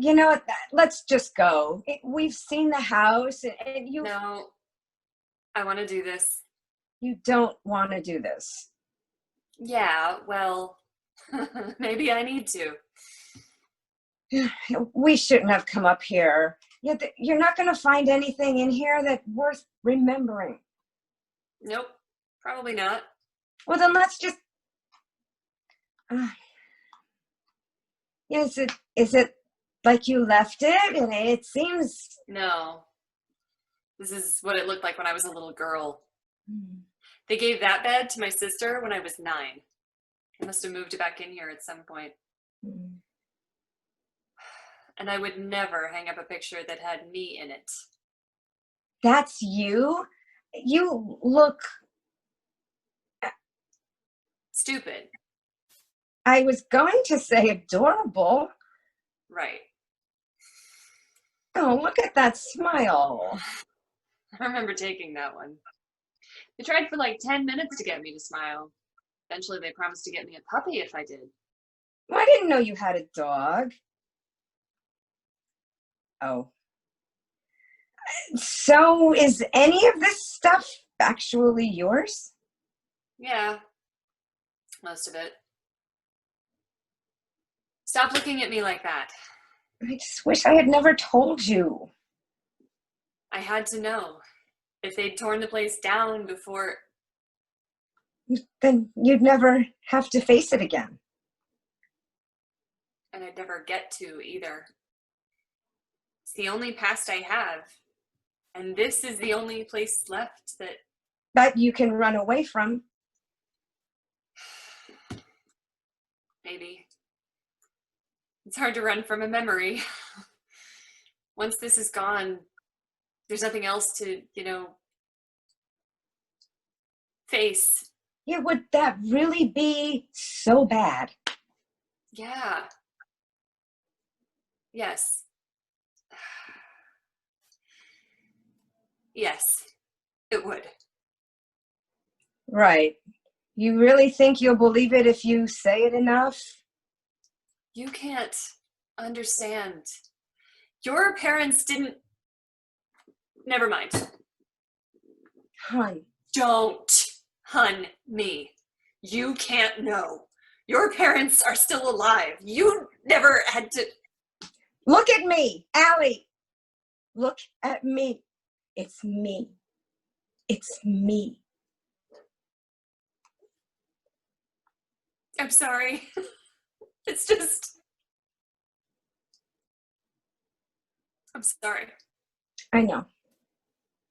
You know what? Let's just go. We've seen the house, and No, I want to do this. you don't want to do this. Yeah, well, maybe I need to. We shouldn't have come up here. You're not going to find anything in here that's worth remembering. Nope, probably not. Well, then let's just. Uh, is it like you left it? And it seems. No, this is what it looked like when I was a little girl. Hmm. They gave that bed to my sister when I was 9. I must have moved it back in here at some point. And I would never hang up a picture that had me in it. That's you? You look. Stupid. I was going to say adorable. Right. Oh, look at that smile. I remember taking that one. They tried for like 10 minutes to get me to smile. Eventually, they promised to get me a puppy if I did. Well, I didn't know you had a dog. Oh. So is any of this stuff actually yours? Yeah, most of it. Stop looking at me like that. I just wish I had never told you. I had to know. If they'd torn the place down before. Then you'd never have to face it again. And I'd never get to either. It's the only past I have. And this is the only place left that you can run away from. Maybe. It's hard to run from a memory. Once this is gone, there's nothing else to, face. Yeah, would that really be so bad? Yeah. Yes. Yes, it would. Right. You really think you'll believe it if you say it enough? You can't understand. Your parents didn't. Never mind. Hun. Don't hun me. You can't know. Your parents are still alive. You never had to. Look at me, Allie. Look at me. It's me. It's me. I'm sorry. It's just. I'm sorry. I know.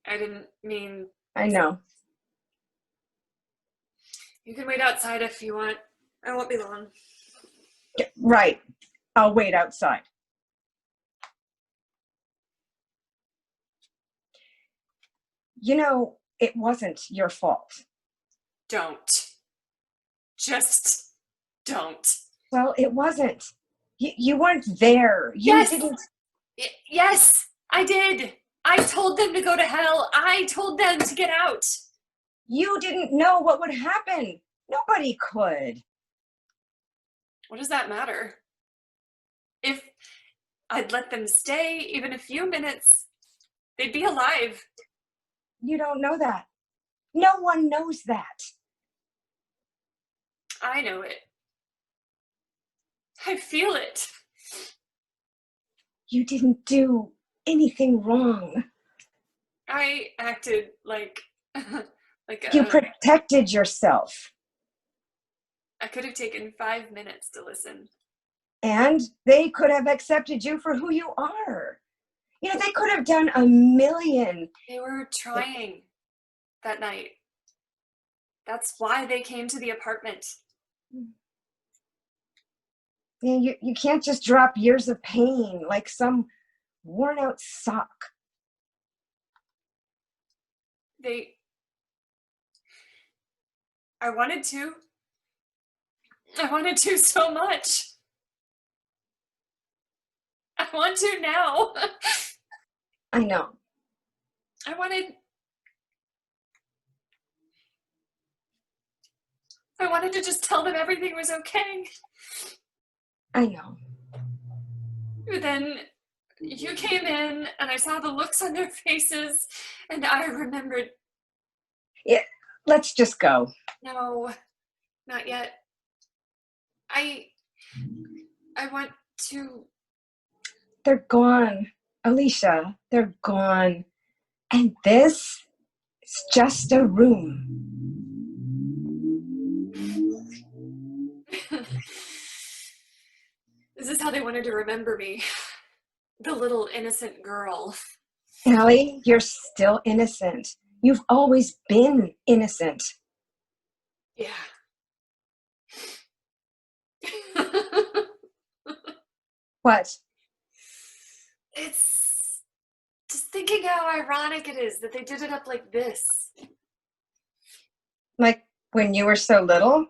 I didn't mean. I know. You can wait outside if you want. I won't be long. Right. I'll wait outside. You know, it wasn't your fault. Don't. Just don't. Well, it wasn't. You weren't there. You didn't. Yes, I did. I told them to go to hell. I told them to get out. You didn't know what would happen. Nobody could. What does that matter? If I'd let them stay even a few minutes, they'd be alive. You don't know that. No one knows that. I know it. I feel it. You didn't do anything wrong. I acted like You protected yourself. I could have taken 5 minutes to listen. And they could have accepted you for who you are. You know, they could have done a million. They were trying that night. That's why they came to the apartment. You can't just drop years of pain like some worn out sock. I wanted to. I wanted to so much. I want to now. I know. I wanted to just tell them everything was okay. I know. Then you came in and I saw the looks on their faces and I remembered, Yeah, let's just go. no, not yet. I I want to. They're gone. Alicia, they're gone. And this is just a room. This is how they wanted to remember me. The little innocent girl. Allie, you're still innocent. You've always been innocent. Yeah. What? It's just thinking how ironic it is that they did it up like this. Like when you were so little?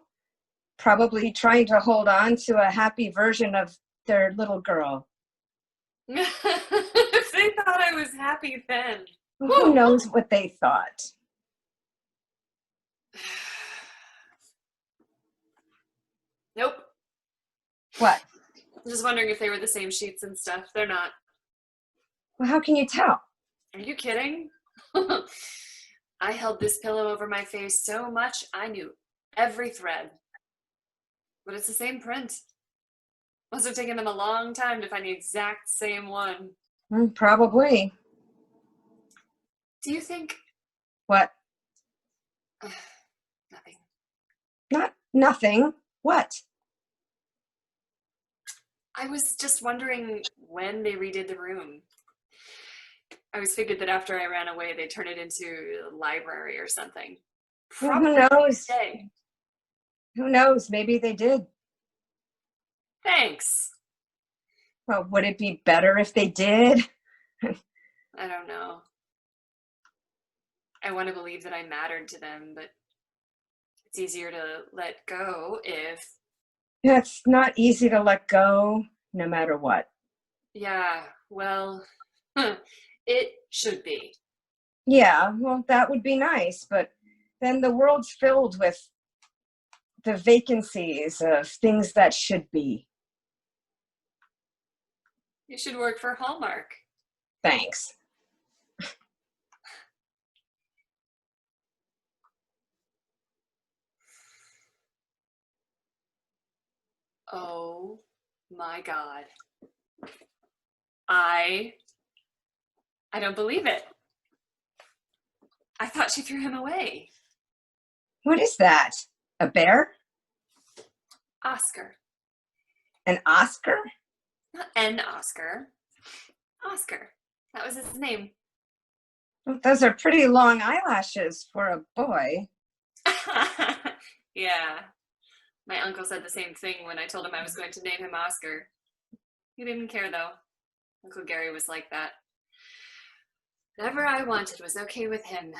Probably trying to hold on to a happy version of their little girl. If they thought I was happy then. Who knows what they thought? Nope. What? I'm just wondering if they were the same sheets and stuff. They're not. Well, how can you tell? Are you kidding? I held this pillow over my face so much I knew every thread. But it's the same print. Must have taken them a long time to find the exact same one. Probably. Do you think? What? Nothing. Not nothing. What? I was just wondering when they redid the room. I was figured that after I ran away, they'd turn it into a library or something. Well, who knows? Today. Who knows? Maybe they did. Thanks. Well, would it be better if they did? I don't know. I want to believe that I mattered to them, but it's easier to let go if. It's not easy to let go, no matter what. Yeah, well, it should be. Yeah, well, that would be nice, but then the world's filled with the vacancies of things that should be. You should work for Hallmark. Thanks. Oh my God. I don't believe it. I thought she threw him away. What is that? A bear? Oscar. An Oscar? Not an Oscar. Oscar. That was his name. Well, those are pretty long eyelashes for a boy. Yeah. My uncle said the same thing when I told him I was going to name him Oscar. He didn't care though. Uncle Gary was like that. Whatever I wanted was okay with him.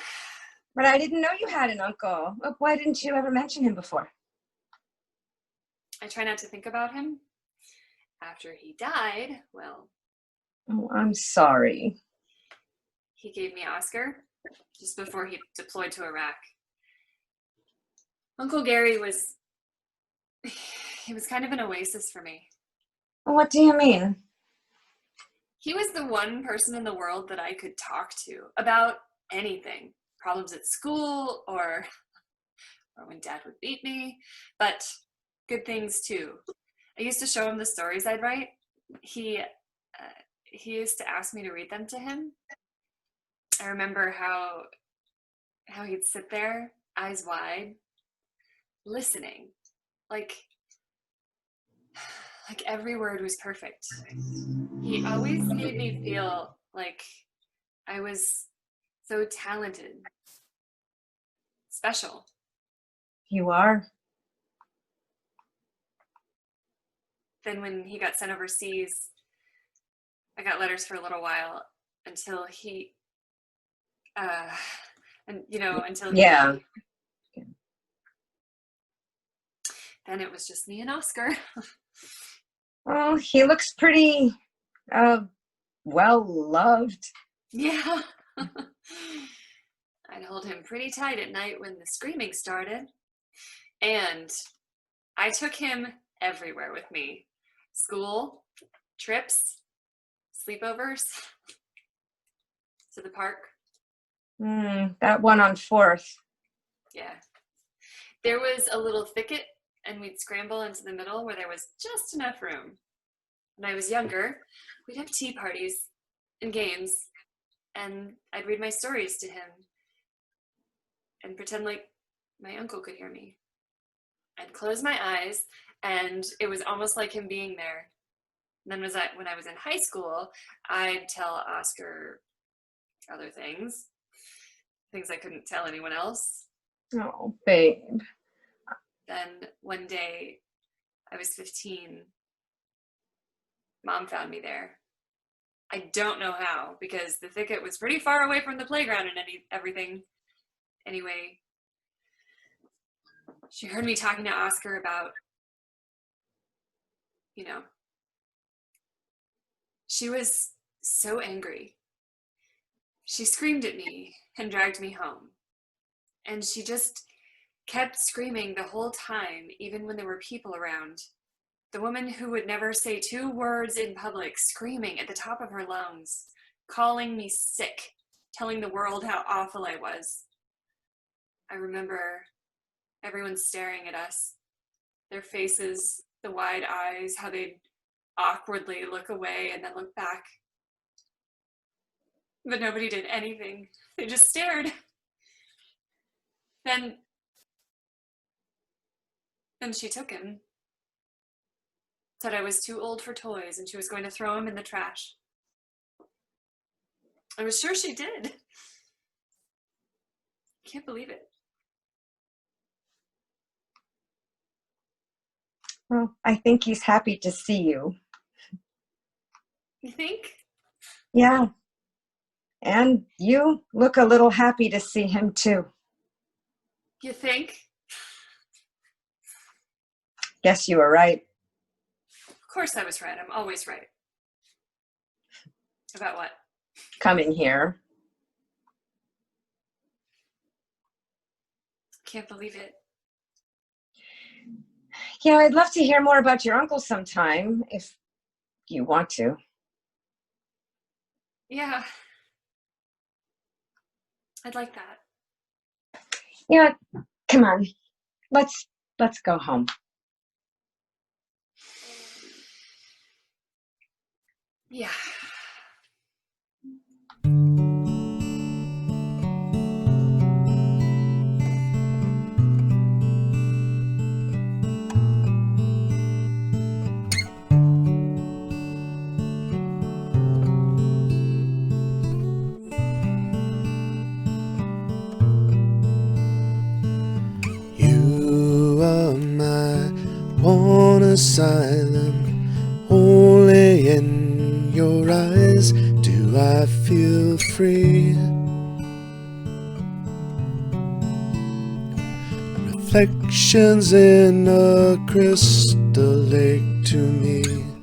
But I didn't know you had an uncle. Why didn't you ever mention him before? I try not to think about him. After he died, well. Oh, I'm sorry. He gave me Oscar just before he deployed to Iraq. Uncle Gary was. He was kind of an oasis for me. What do you mean? He was the one person in the world that I could talk to about anything. Problems at school or when Dad would beat me, but good things too. I used to show him the stories I'd write. He used to ask me to read them to him. I remember how he'd sit there, eyes wide, listening, like every word was perfect. He always made me feel like I was so talented, special. You are? Then when he got sent overseas, I got letters for a little while until he, until Yeah. Then it was just me and Oscar. Well, he looks pretty, well loved. Yeah. I'd hold him pretty tight at night when the screaming started. And I took him everywhere with me. School, trips, sleepovers to the park. That one on 4th. Yeah. There was a little thicket, and we'd scramble into the middle where there was just enough room. When I was younger, we'd have tea parties and games, and I'd read my stories to him and pretend like my uncle could hear me. I'd close my eyes, and it was almost like him being there. And then when I was in high school, I'd tell Oscar other things I couldn't tell anyone else. Oh, babe. Then one day, I was 15. Mom found me there. I don't know how, because the thicket was pretty far away from the playground and everything. Anyway, she heard me talking to Oscar about, she was so angry. She screamed at me and dragged me home. And she just kept screaming the whole time, even when there were people around. The woman who would never say 2 words in public, screaming at the top of her lungs, calling me sick, telling the world how awful I was. I remember everyone staring at us, their faces, the wide eyes, how they'd awkwardly look away and then look back. But nobody did anything. They just stared. Then she took him. Said I was too old for toys and she was going to throw him in the trash. I was sure she did. Can't believe it. Well, I think he's happy to see you. You think? Yeah. And you look a little happy to see him too. You think? Guess you were right. Of course I was right. I'm always right. About what? Coming here. Can't believe it. Yeah, I'd love to hear more about your uncle sometime, if you want to. Yeah. I'd like that. Yeah, come on. Let's go home. Yeah. You are my one asylum, only in your eyes do I feel free. Reflections in a crystal lake to me.